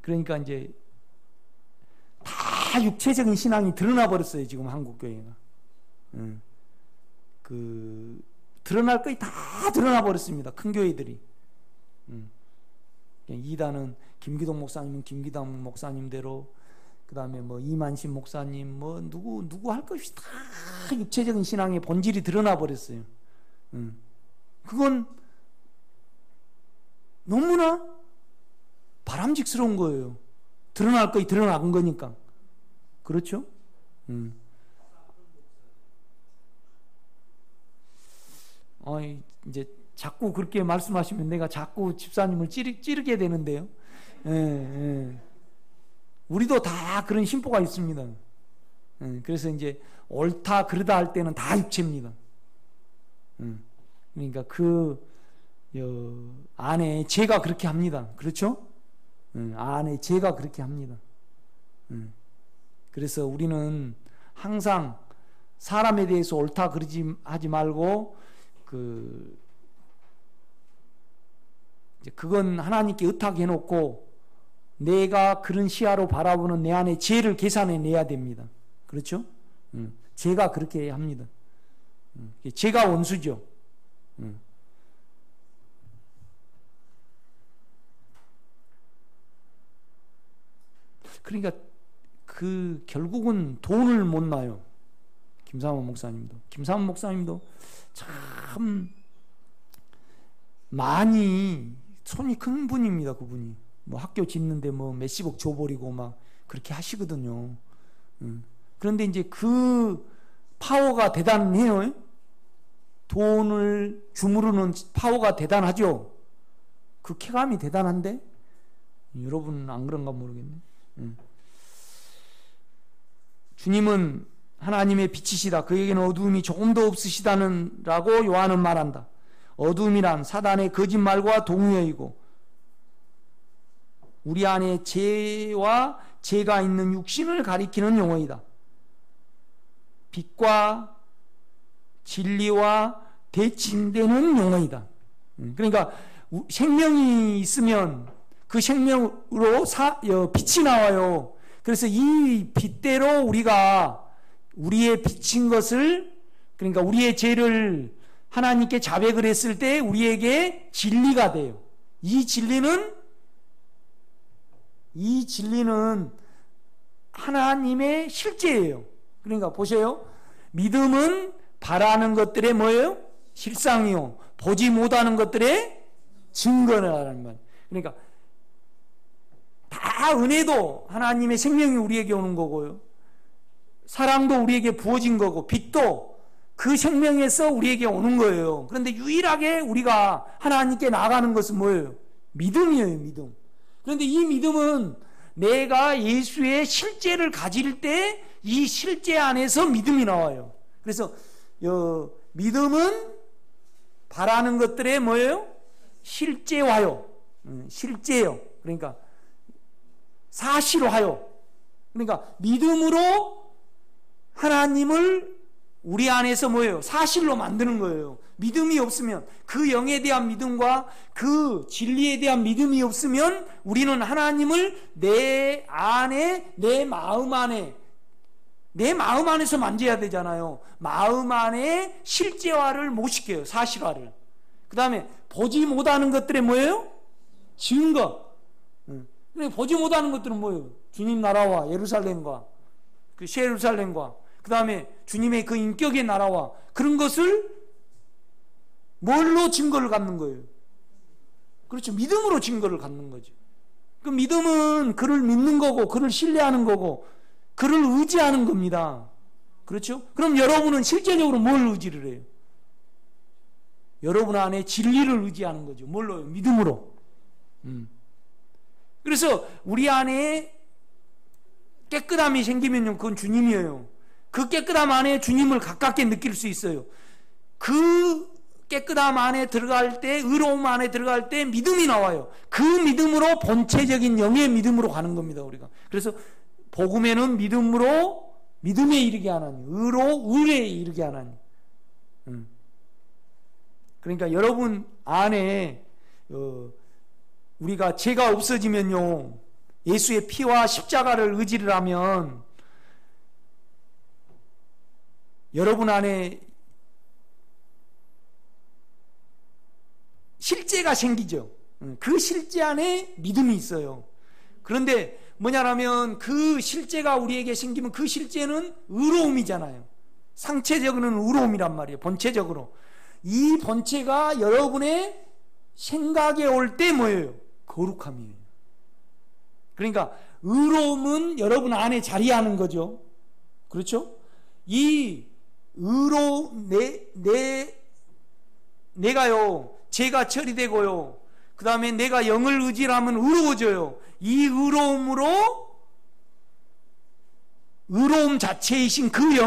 그러니까 이제 다 육체적인 신앙이 드러나 버렸어요. 지금 한국 교회가. 드러날 거이 다 드러나 버렸습니다. 큰 교회들이. 이단은 김기동 목사님은 김기동 목사님대로, 그 다음에 뭐 이만신 목사님, 뭐 누구 할 것 없이 다 육체적인 신앙의 본질이 드러나 버렸어요. 그건 너무나 바람직스러운 거예요. 드러날 거이 드러난 거니까. 그렇죠? 이제 자꾸 그렇게 말씀하시면 내가 자꾸 집사님을 찌르게 되는데요. 예, 예. 우리도 다 그런 심보가 있습니다. 예, 그래서 이제 옳다 그르다 할 때는 다 육체입니다. 그러니까 안에 죄가 그렇게 합니다. 그렇죠? 안에 죄가 그렇게 합니다. 그래서 우리는 항상 사람에 대해서 옳다 하지 말고 그건 하나님께 의탁해 놓고 내가 그런 시야로 바라보는 내 안에 죄를 계산해 내야 됩니다. 그렇죠? 죄가 그렇게 합니다. 죄가 원수죠. 그러니까 결국은 돈을 못 놔요. 김삼원 목사님도 참 많이 손이 큰 분입니다. 그분이 뭐 학교 짓는데 뭐 몇십억 줘버리고 막 그렇게 하시거든요. 그런데 이제 그 파워가 대단해요. 돈을 주무르는 파워가 대단하죠. 그 쾌감이 대단한데 여러분은 안 그런가 모르겠네. 주님은 하나님의 빛이시다. 그에게는 어두움이 조금도 없으시다는 라고 요한은 말한다. 어두움이란 사단의 거짓말과 동의어이고 우리 안에 죄와 죄가 있는 육신을 가리키는 용어이다. 빛과 진리와 대칭되는 용어이다. 그러니까 생명이 있으면 그 생명으로 빛이 나와요. 그래서 이 빛대로 우리가 우리의 비친 것을, 그러니까 우리의 죄를 하나님께 자백을 했을 때 우리에게 진리가 돼요. 이 진리는 하나님의 실제예요. 그러니까 보세요. 믿음은 바라는 것들의 뭐예요? 실상이요. 보지 못하는 것들의 증거라는 말. 그러니까 다 은혜도 하나님의 생명이 우리에게 오는 거고요. 사랑도 우리에게 부어진 거고 빛도 그 생명에서 우리에게 오는 거예요. 그런데 유일하게 우리가 하나님께 나아가는 것은 뭐예요? 믿음이에요. 믿음. 그런데 이 믿음은 내가 예수의 실제를 가질 때 이 실제 안에서 믿음이 나와요. 그래서 믿음은 바라는 것들의 뭐예요? 실제화요. 실제요. 그러니까 사실화요. 그러니까 믿음으로 하나님을 우리 안에서 뭐예요? 사실로 만드는 거예요. 믿음이 없으면, 그 영에 대한 믿음과 그 진리에 대한 믿음이 없으면 우리는 하나님을 내 안에, 내 마음 안에서 만져야 되잖아요. 마음 안에 실제화를 못 시켜요. 사실화를. 그 다음에 보지 못하는 것들의 뭐예요? 증거. 보지 못하는 것들은 뭐예요? 주님 나라와 예루살렘과 그 새 예루살렘과 그 다음에 주님의 그 인격의 나라와 그런 것을 뭘로 증거를 갖는 거예요? 그렇죠. 믿음으로 증거를 갖는 거죠. 그 믿음은 그를 믿는 거고 그를 신뢰하는 거고 그를 의지하는 겁니다. 그렇죠? 그럼 여러분은 실제적으로 뭘 의지를 해요? 여러분 안에 진리를 의지하는 거죠. 뭘로요? 믿음으로. 그래서 우리 안에 깨끗함이 생기면요, 그건 주님이에요. 그 깨끗함 안에 주님을 가깝게 느낄 수 있어요. 그 깨끗함 안에 들어갈 때, 의로움 안에 들어갈 때 믿음이 나와요. 그 믿음으로 본체적인 영의 믿음으로 가는 겁니다, 우리가. 그래서 복음에는 믿음으로 믿음에 이르게 하나니, 의로 의에 이르게 하나니. 그러니까 여러분 안에 우리가 죄가 없어지면요, 예수의 피와 십자가를 의지를 하면 여러분 안에 실제가 생기죠. 그 실제 안에 믿음이 있어요. 그런데 뭐냐면 그 실제가 우리에게 생기면 그 실제는 의로움이잖아요. 상체적으로는 의로움이란 말이에요. 본체적으로. 이 본체가 여러분의 생각에 올 때 뭐예요? 거룩함이에요. 그러니까 의로움은 여러분 안에 자리하는 거죠. 그렇죠? 이 내가요, 죄가 처리되고요, 그 다음에 내가 영을 의지하면 의로워져요. 이 의로움으로 의로움 자체이신 그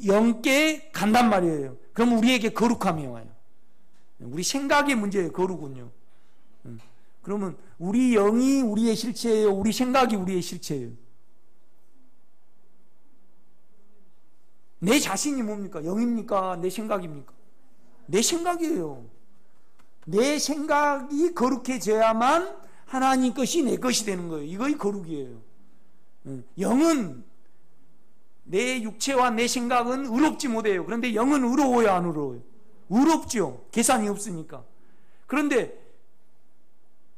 영께 간단 말이에요. 그럼 우리에게 거룩함이 와요. 우리 생각의 문제예요. 거룩은요. 그러면 우리 영이 우리의 실체예요? 우리 생각이 우리의 실체예요? 내 자신이 뭡니까? 영입니까? 내 생각입니까? 내 생각이에요. 내 생각이 거룩해져야만 하나님 것이 내 것이 되는 거예요. 이거이 거룩이에요. 영은, 내 육체와 내 생각은 의롭지 못해요. 그런데 영은 의로워요, 안 의로워요? 의롭죠. 계산이 없으니까. 그런데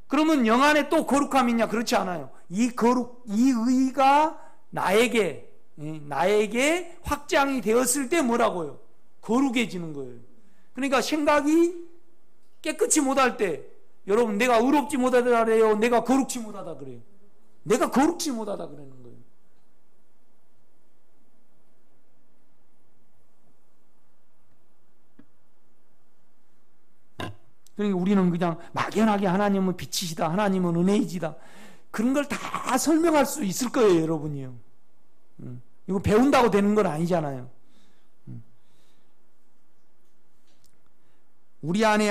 그러면 영 안에 또 거룩함이 있냐? 그렇지 않아요. 이 의가 나에게 확장이 되었을 때 뭐라고요? 거룩해지는 거예요. 그러니까 생각이 깨끗이 못할 때, 여러분, 내가 의롭지 못하다 그래요? 내가 거룩지 못하다 그래요? 내가 거룩지 못하다 그러는 거예요. 그러니까 우리는 그냥 막연하게 하나님은 빛이시다, 하나님은 은혜이시다, 그런 걸 다 설명할 수 있을 거예요, 여러분이요. 이거 배운다고 되는 건 아니잖아요. 우리 안에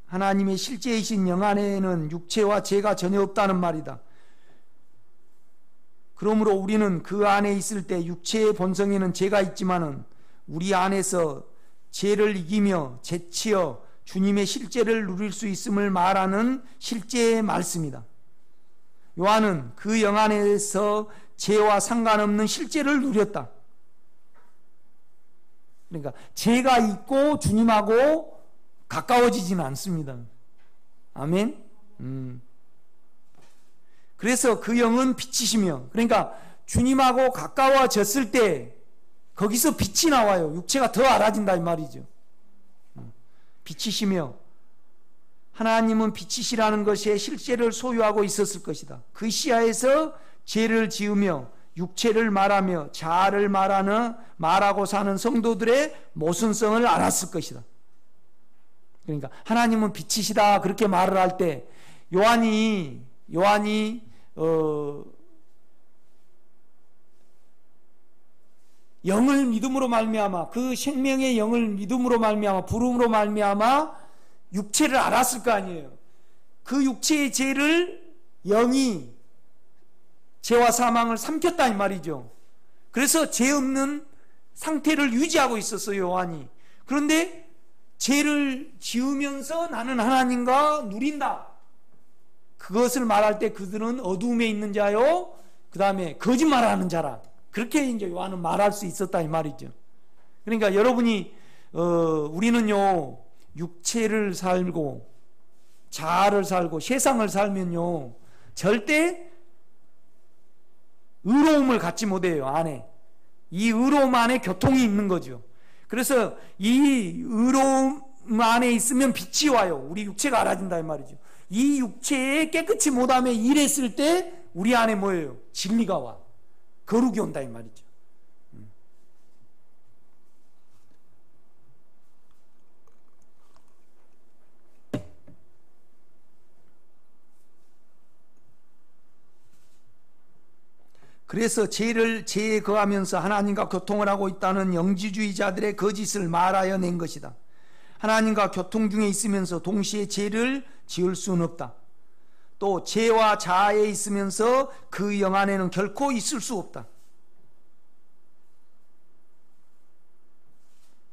하나님의 실제이신 영 안에는 육체와 죄가 전혀 없다는 말이다. 그러므로 우리는 그 안에 있을 때 육체의 본성에는 죄가 있지만은 우리 안에서 죄를 이기며 제치어 주님의 실제를 누릴 수 있음을 말하는 실제의 말씀이다. 요한은 그 영 안에서 죄와 상관없는 실제를 누렸다. 그러니까 죄가 있고 주님하고 가까워지지는 않습니다. 아멘. 그래서 그 영은 빛이시며, 그러니까 주님하고 가까워졌을 때 거기서 빛이 나와요. 육체가 더 알아진다 이 말이죠. 빛이시며, 하나님은 빛이시라는 것의 실제를 소유하고 있었을 것이다. 그 시야에서 죄를 지으며 육체를 말하며 자아를 말하고 사는 성도들의 모순성을 알았을 것이다. 그러니까 하나님은 빛이시다 그렇게 말을 할 때 요한이 영을 믿음으로 말미암아, 그 생명의 영을 믿음으로 말미암아, 부름으로 말미암아 육체를 알았을 거 아니에요. 그 육체의 죄를 영이 죄와 사망을 삼켰다 이 말이죠. 그래서 죄 없는 상태를 유지하고 있었어요, 요한이. 그런데 죄를 지으면서 나는 하나님과 누린다, 그것을 말할 때 그들은 어두움에 있는 자요, 그 다음에 거짓말하는 자라, 그렇게 이제 요한은 말할 수 있었다 이 말이죠. 그러니까 여러분이 우리는요, 육체를 살고 자아를 살고 세상을 살면요 절대 의로움을 갖지 못해요. 안에 이 의로움 안에 교통이 있는 거죠. 그래서 이 의로움 안에 있으면 빛이 와요. 우리 육체가 알아진다 이 말이죠. 이 육체에 깨끗이 못하며 일했을 때 우리 안에 뭐예요? 진리가 와, 거룩이 온다 이 말이죠. 그래서 죄에 거하면서 하나님과 교통을 하고 있다는 영지주의자들의 거짓을 말하여 낸 것이다. 하나님과 교통 중에 있으면서 동시에 죄를 지을 수는 없다. 또 죄와 자아에 있으면서 그 영 안에는 결코 있을 수 없다.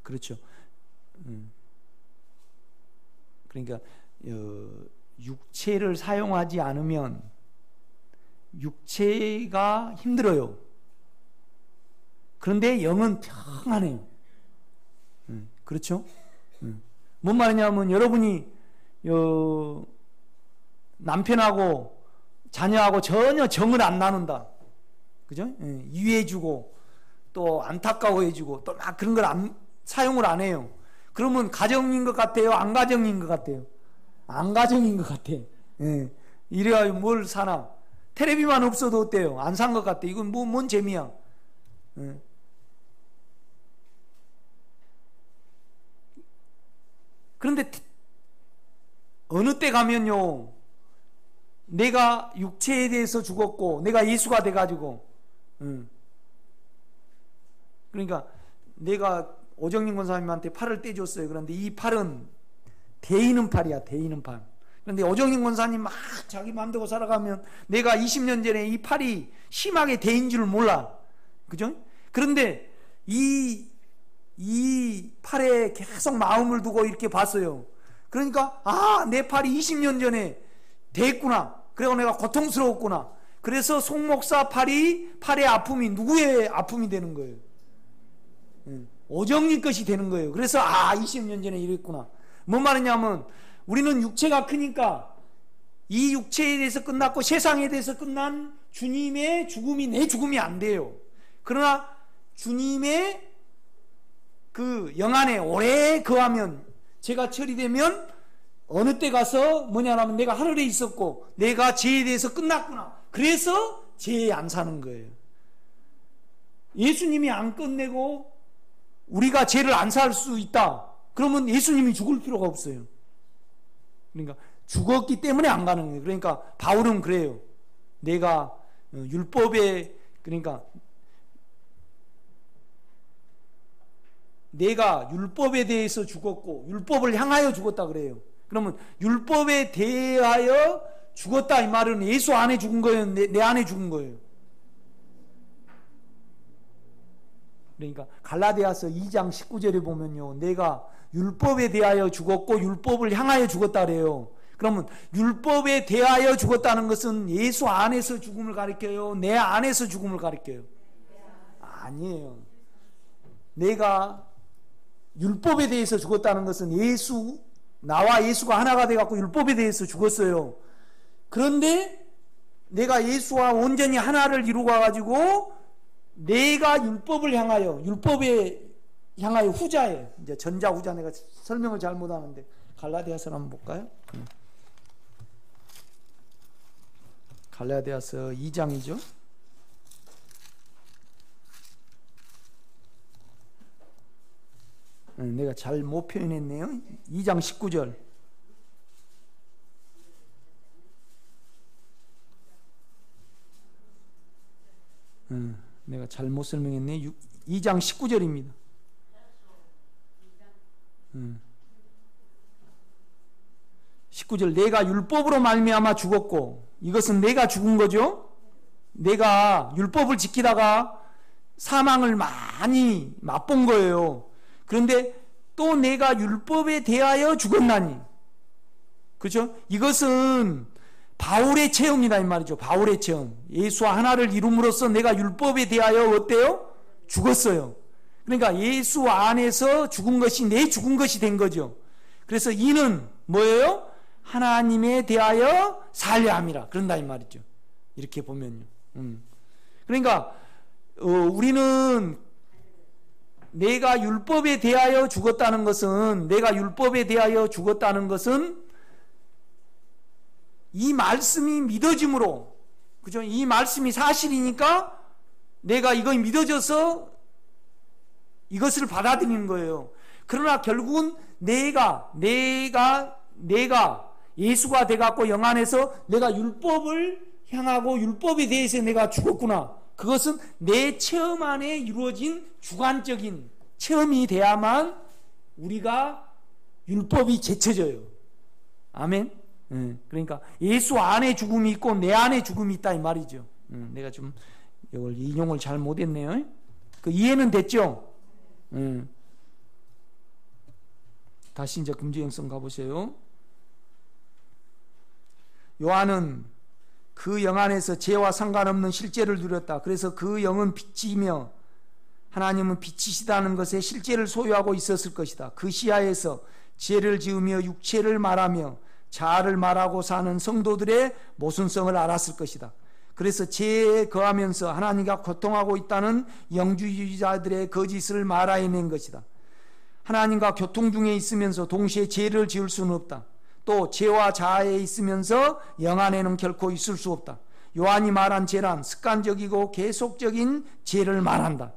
그렇죠. 그러니까 육체를 사용하지 않으면 육체가 힘들어요. 그런데 영은 평안해요. 그렇죠? 뭔 말이냐면 여러분이 남편하고 자녀하고 전혀 정을 안 나눈다. 그죠? 이해해주고 또 안타까워해주고 또 막 그런 걸 사용을 안 해요. 그러면 가정인 것 같아요? 안 가정인 것 같아요? 안 가정인 것 같아. 이래야 뭘 사나? 텔레비만 없어도 어때요? 안 산 것 같아. 이건 뭔 재미야? 그런데 어느 때 가면요, 내가 육체에 대해서 죽었고 내가 예수가 돼가지고, 그러니까 내가 오정림 권사님한테 팔을 떼줬어요. 그런데 이 팔은 대이는 팔이야. 대이는 팔. 그런데 오정림 권사님 막 자기 마음대로 살아가면 내가 20년 전에 이 팔이 심하게 대인 줄 몰라. 그죠? 그런데 이 팔에 계속 마음을 두고 이렇게 봤어요. 그러니까 내 팔이 20년 전에 됐구나. 그리고 내가 고통스러웠구나. 그래서 송 목사 팔의 아픔이 누구의 아픔이 되는 거예요? 오정님 것이 되는 거예요. 그래서 20년 전에 이랬구나. 뭔 말이냐면 우리는 육체가 크니까 이 육체에 대해서 끝났고 세상에 대해서 끝난 주님의 죽음이 내 죽음이 안 돼요. 그러나 주님의 그 영안에 오래 거하면, 제가 처리되면 어느 때 가서 뭐냐면 내가 하늘에 있었고 내가 죄에 대해서 끝났구나. 그래서 죄에 안 사는 거예요. 예수님이 안 끝내고 우리가 죄를 안 살 수 있다. 그러면 예수님이 죽을 필요가 없어요. 그러니까 죽었기 때문에 안 가는 거예요. 그러니까 바울은 그래요. 내가 율법에, 그러니까 내가 율법에 대해서 죽었고 율법을 향하여 죽었다 그래요. 그러면 율법에 대하여 죽었다 이 말은 예수 안에 죽은 거예요? 내 안에 죽은 거예요? 그러니까 갈라디아서 2장 19절에 보면요, 내가 율법에 대하여 죽었고 율법을 향하여 죽었다 그래요. 그러면 율법에 대하여 죽었다는 것은 예수 안에서 죽음을 가리켜요? 내 안에서 죽음을 가리켜요? 아니에요. 내가 율법에 대해서 죽었다는 것은 나와 예수가 하나가 돼갖고 율법에 대해서 죽었어요. 그런데 내가 예수와 온전히 하나를 이루고 가지고 내가 율법에 향하여 후자예요. 이제 전자 후자, 내가 설명을 잘못하는데 갈라디아서 한번 볼까요? 갈라디아서 2장이죠. 내가 잘 못 표현했네요. 2장 19절. 내가 잘못 설명했네. 2장 19절입니다. 19절. 내가 율법으로 말미암아 죽었고, 이것은 내가 죽은 거죠. 내가 율법을 지키다가 사망을 많이 맛본 거예요. 그런데 또 내가 율법에 대하여 죽었나니, 그렇죠? 이것은 바울의 체험이다 이 말이죠. 바울의 체험. 예수와 하나를 이룸으로써 내가 율법에 대하여 어때요? 죽었어요. 그러니까 예수 안에서 죽은 것이 내 죽은 것이 된 거죠. 그래서 이는 뭐예요? 하나님에 대하여 살려 함이라. 그런다 이 말이죠. 이렇게 보면요. 그러니까 우리는 내가 율법에 대하여 죽었다는 것은, 이 말씀이 믿어짐으로, 그죠? 이 말씀이 사실이니까 내가 이거 믿어져서 이것을 받아들이는 거예요. 그러나 결국은 내가 예수가 돼갖고 영 안에서 내가 율법을 향하고 율법에 대해서 내가 죽었구나. 그것은 내 체험 안에 이루어진 주관적인 체험이 돼야만 우리가 율법이 제쳐져요. 아멘. 그러니까 예수 안에 죽음이 있고 내 안에 죽음이 있다 이 말이죠. 내가 좀 이걸 인용을 잘 못했네요. 그 이해는 됐죠? 다시 이제 금주영성 가보세요. 요한은 그 영 안에서 죄와 상관없는 실제를 누렸다. 그래서 그 영은 빛이며 하나님은 빛이시다는 것에 실제를 소유하고 있었을 것이다. 그 시야에서 죄를 지으며 육체를 말하며 자아를 말하고 사는 성도들의 모순성을 알았을 것이다. 그래서 죄에 거하면서 하나님과 고통하고 있다는 영주주의자들의 거짓을 말아내는 것이다. 하나님과 교통 중에 있으면서 동시에 죄를 지을 수는 없다. 또 죄와 자아에 있으면서 영 안에는 결코 있을 수 없다. 요한이 말한 죄란 습관적이고 계속적인 죄를 말한다.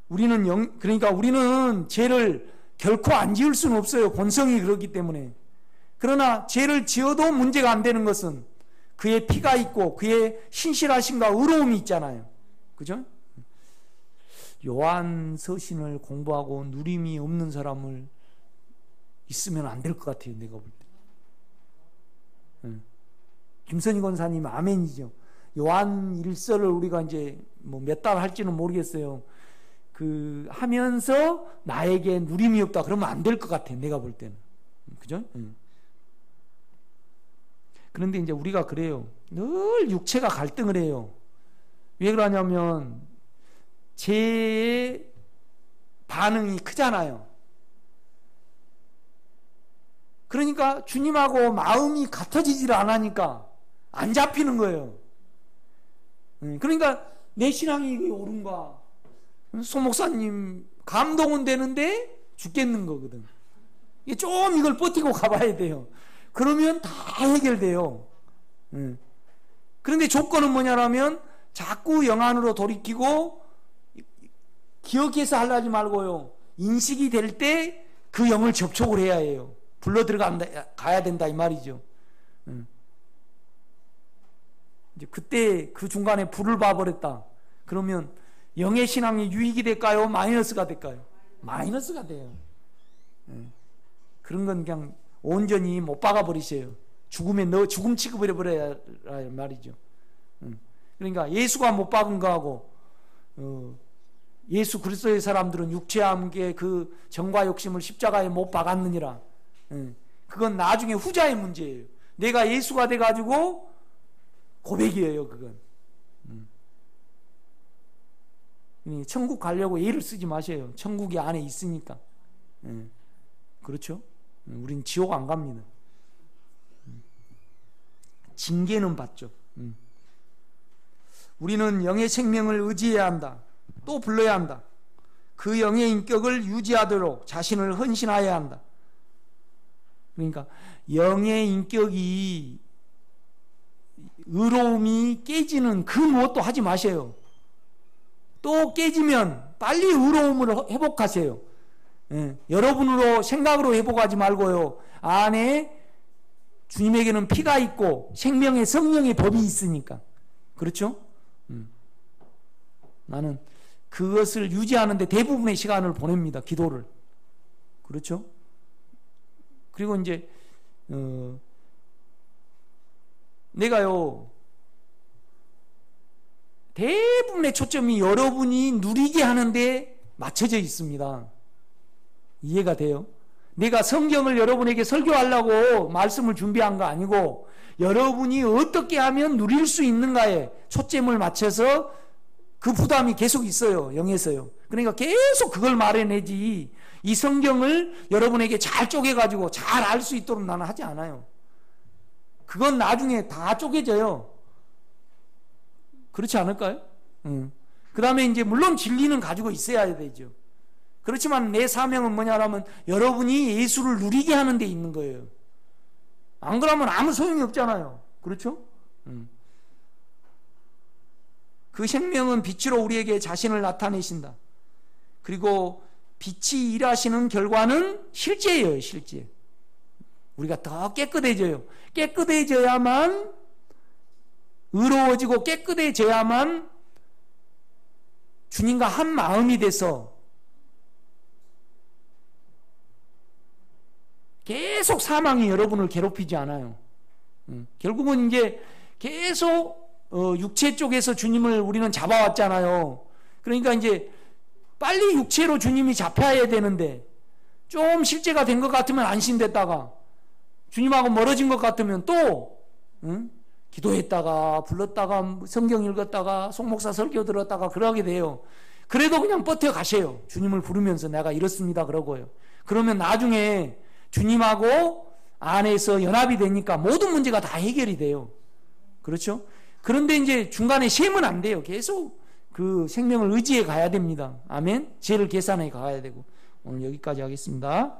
그러니까 우리는 죄를 결코 안 지을 수는 없어요. 본성이 그렇기 때문에. 그러나 죄를 지어도 문제가 안 되는 것은 그의 피가 있고 그의 신실하심과 의로움이 있잖아요. 그죠? 요한 서신을 공부하고 누림이 없는 사람을 있으면 안 될 것 같아요. 내가 볼 때. 김선희 권사님 아멘이죠. 요한 일서를 우리가 이제 뭐 몇 달 할지는 모르겠어요. 하면서 나에게 누림이 없다 그러면 안 될 것 같아. 내가 볼 때는. 그죠? 그런데 이제 우리가 그래요. 늘 육체가 갈등을 해요. 왜 그러냐면 죄의 반응이 크잖아요. 그러니까 주님하고 마음이 같아지질 않으니까 안 잡히는 거예요. 그러니까 내 신앙이 옳은가? 소 목사님 감동은 되는데 죽겠는 거거든. 좀 이걸 버티고 가봐야 돼요. 그러면 다 해결돼요. 그런데 조건은 뭐냐면 자꾸 영 안으로 돌이키고 기억해서 하려지 말고요. 인식이 될 때 그 영을 접촉을 해야 해요. 불러 가야 된다 이 말이죠. 이제 그때 그 중간에 불을 봐버렸다. 그러면 영의 신앙이 유익이 될까요? 마이너스가 될까요? 마이너스가 돼요. 그런 건 그냥 온전히 못 박아버리세요. 죽음 취급을 해버려야 말이죠. 그러니까 예수가 못 박은 거하고 예수 그리스도의 사람들은 육체와 함께 그 정과 욕심을 십자가에 못 박았느니라. 그건 나중에 후자의 문제예요. 내가 예수가 돼가지고 고백이에요. 그건. 천국 가려고 애를 쓰지 마세요. 천국이 안에 있으니까. 그렇죠? 우린 지옥 안 갑니다. 징계는 받죠. 우리는 영의 생명을 의지해야 한다. 또 불러야 한다. 그 영의 인격을 유지하도록 자신을 헌신하여야 한다. 그러니까 영의 인격이 의로움이 깨지는 그 무엇도 하지 마세요. 또 깨지면 빨리 의로움을 회복하세요. 여러분으로 생각으로 회복하지 말고요. 안에 주님에게는 피가 있고 생명의 성령의 법이 있으니까. 그렇죠? 나는 그것을 유지하는데 대부분의 시간을 보냅니다. 기도를. 그렇죠? 그리고 이제 내가요 대부분의 초점이 여러분이 누리게 하는데 맞춰져 있습니다. 이해가 돼요? 내가 성경을 여러분에게 설교하려고 말씀을 준비한 거 아니고 여러분이 어떻게 하면 누릴 수 있는가에 초점을 맞춰서 그 부담이 계속 있어요. 영에서요. 그러니까 계속 그걸 말해내지 이 성경을 여러분에게 잘 쪼개가지고 잘 알 수 있도록 나는 하지 않아요. 그건 나중에 다 쪼개져요. 그렇지 않을까요? 그 다음에 이제 물론 진리는 가지고 있어야 되죠. 그렇지만 내 사명은 뭐냐면 여러분이 예수를 누리게 하는 데 있는 거예요. 안 그러면 아무 소용이 없잖아요. 그렇죠? 그 생명은 빛으로 우리에게 자신을 나타내신다. 그리고 빛이 일하시는 결과는 실제예요. 실제. 우리가 더 깨끗해져요. 깨끗해져야만 의로워지고 깨끗해져야만 주님과 한 마음이 돼서 계속 사망이 여러분을 괴롭히지 않아요. 결국은 이제 계속 육체 쪽에서 주님을 우리는 잡아왔잖아요. 그러니까 이제 빨리 육체로 주님이 잡혀야 되는데 좀 실제가 된 것 같으면 안심됐다가 주님하고 멀어진 것 같으면 또 기도했다가 불렀다가 성경 읽었다가 송목사 설교 들었다가 그러게 돼요. 그래도 그냥 버텨 가세요. 주님을 부르면서 내가 이렇습니다 그러고요. 그러면 나중에 주님하고 안에서 연합이 되니까 모든 문제가 다 해결이 돼요. 그렇죠? 그런데 이제 중간에 쉬면 안 돼요. 계속 그 생명을 의지해 가야 됩니다. 아멘. 죄를 계산해 가야 되고. 오늘 여기까지 하겠습니다.